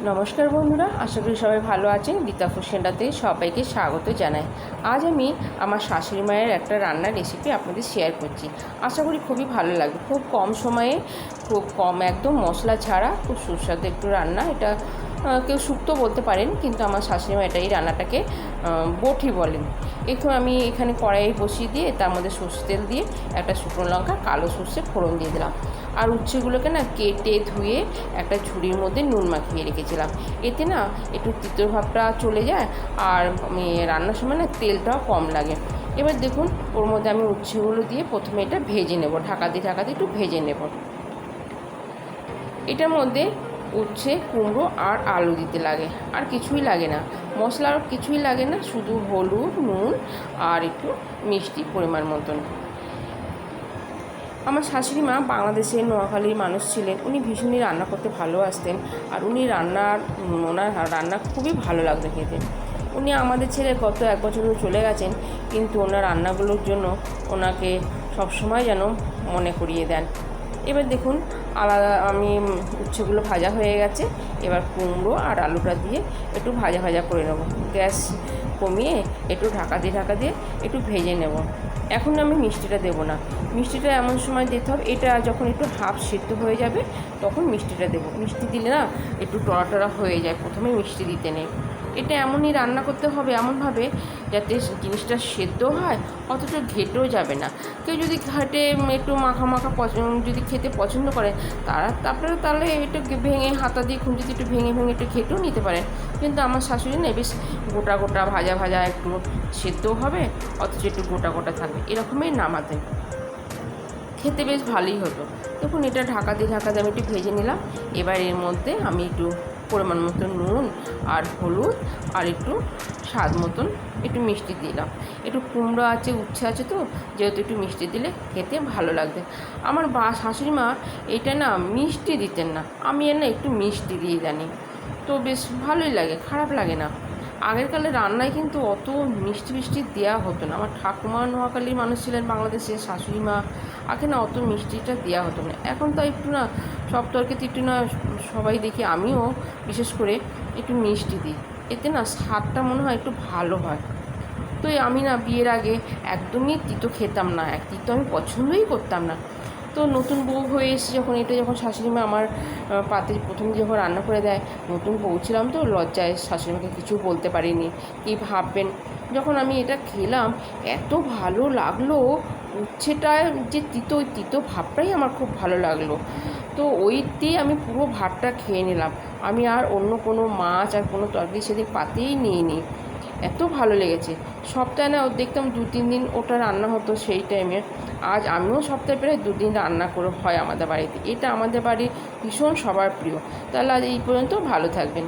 নমস্কার বন্ধুরা, আশা করি সবাই ভালো আছেন। রীতা ফুড সেন্টারতে সবাইকে স্বাগত জানাই। আজ আমি আমার শাশুড়ি মায়ের একটা রান্নার রেসিপি আপনাদের শেয়ার করছি। আশা করি খুবই ভালো লাগবে। খুব কম সময়ে, খুব কম, একদম মশলা ছাড়া খুব সুস্বাদু একটু রান্না। এটা কেউ শুক্তো বলতে পারেন, কিন্তু আমার শাশুড়ি মা এই রান্নাটাকে বটি বলেন। এখন আমি এখানে কড়াই বসিয়ে দিয়ে তার মধ্যে সর্ষে তেল দিয়ে একটা শুকনো লঙ্কা, কালো সর্ষে ফোড়ন দিয়ে দিলাম। আর উচ্ছেগুলোকে না কেটে ধুয়ে একটা ঝুড়ির মধ্যে নুন মাখিয়ে রেখেছিলাম। এতে না একটু তিতো ভাবটা চলে যায়, আর রান্নার সময় না তেলটাও কম লাগে। এবার দেখুন, ওর মধ্যে আমি উচ্ছেগুলো দিয়ে প্রথমে এটা ভেজে নেব, ঢাকা দিয়ে একটু ভেজে নেব। এটার মধ্যে উচ্ছে, কুমড়ো আর আলু দিতে লাগে, আর কিছুই লাগে না, মশলা আর কিছুই লাগে না, শুধু হলুদ, নুন আর একটু মিষ্টি পরিমাণ মতন। আমার শাশুড়ি মা বাংলাদেশের নোয়াখালীর মানুষ ছিলেন। উনি ভীষণই রান্না করতে ভালোবাসতেন, আর ওনার রান্না খুবই ভালো লাগতো খেতে। উনি আমাদের ছেড়ে গত 1 বছর চলে গেছেন, কিন্তু ওনার রান্নাগুলোর জন্য ওনাকে সবসময় যেন মনে করিয়ে দেন। এবার দেখুন, আলাদা আমি উচ্ছেগুলো ভাজা হয়ে গেছে। এবার কুমড়ো আর আলুটা দিয়ে একটু ভাজা ভাজা করে নেব। গ্যাস কমিয়ে একটু ঢাকা দিয়ে একটু ভেজে নেব। এখন আমি মিষ্টিটা দেবো না, মিষ্টিটা এমন সময় দিতে হবে, এটা যখন একটু হাফ সিদ্ধ হয়ে যাবে তখন মিষ্টিটা দেবো। মিষ্টি দিলে না একটু টড়া হয়ে যায়, প্রথমে মিষ্টি দিতে নেই। এটা এমনই রান্না করতে হবে, এমনভাবে যাতে জিনিসটা সেদ্ধ হয়, অথচ ঘেটেও যাবে না। কেউ যদি ঘাটে একটু মাখা যদি খেতে পছন্দ করে, আপনারা তাহলে একটু ভেঙে, হাতা দিয়ে খুঁজে একটু ভেঙে একটু ঘেটেও নিতে পারেন। কিন্তু আমার শাশুড়ি না বেশ গোটা ভাজা একটু সেদ্ধও হবে, অথচ একটু গোটা থাকবে, এরকমই নামাতেন, খেতে বেশ ভালোই হতো। দেখুন, এটা ঢাকা দিয়ে আমি একটু ভেজে নিলাম। এবার এর মধ্যে আমি একটু পরিমাণ মতন নুন আর হলুদ আর একটু স্বাদ মতন একটু মিষ্টি দিলাম। একটু কুমড়ো আছে, উচ্ছে আছে, তো যেহেতু একটু মিষ্টি দিলে খেতে ভালো লাগবে। আমার শাশুড়ি মা এটা না মিষ্টি দিতেন না, আমি এর না একটু মিষ্টি দিয়ে জানি, তো বেশ ভালোই লাগে, খারাপ লাগে না। আগেরকালে রান্নায় কিন্তু অত মিষ্টি দেওয়া হতো না। আমার ঠাকুমা নোয়াখালীর মানুষ ছিলেন, বাংলাদেশের শাশুড়ি মা, আগে না অত মিষ্টিটা দেওয়া হতো না। এখন তো একটু না সব তরকারিতে একটু না সবাই দেখি, আমিও বিশেষ করে একটু মিষ্টি দিই, এতে না স্বাদটা মনে হয় একটু ভালো হয়। তো আমি না বিয়ের আগে একদমই তিতো খেতাম না, তিতো আমি পছন্দই করতাম না। তো নতুন বউ হয়ে এসে যখন শাশুড়ি মা আমার পাতে প্রথম যখন রান্না করে দেয়, নতুন বউ ছিলাম তো লজ্জায় শাশুড়ি মাকে কিছু বলতে পারিনি, কী ভাববেন। যখন আমি এটা খেলাম, এত ভালো লাগলো, উচ্ছেটায় যে ওই তিতো ভাবটাই আমার খুব ভালো লাগলো। তো ওই দিয়ে আমি পুরো ভাতটা খেয়ে নিলাম। আমি আর অন্য কোনো মাছ আর কোনো তরকারি সেদিন পাতেই নিইনি, এত ভালো লেগেছে। সপ্তাহে না দেখতাম 2-3 দিন ওটা রান্না হতো সেই টাইমে। আজ আমিও সপ্তাহে প্রায় 2 দিন রান্না করে হয় আমাদের বাড়িতে। এটা আমাদের বাড়ির ভীষণ সবার প্রিয়। তাহলে আজ এই পর্যন্ত, ভালো থাকবেন।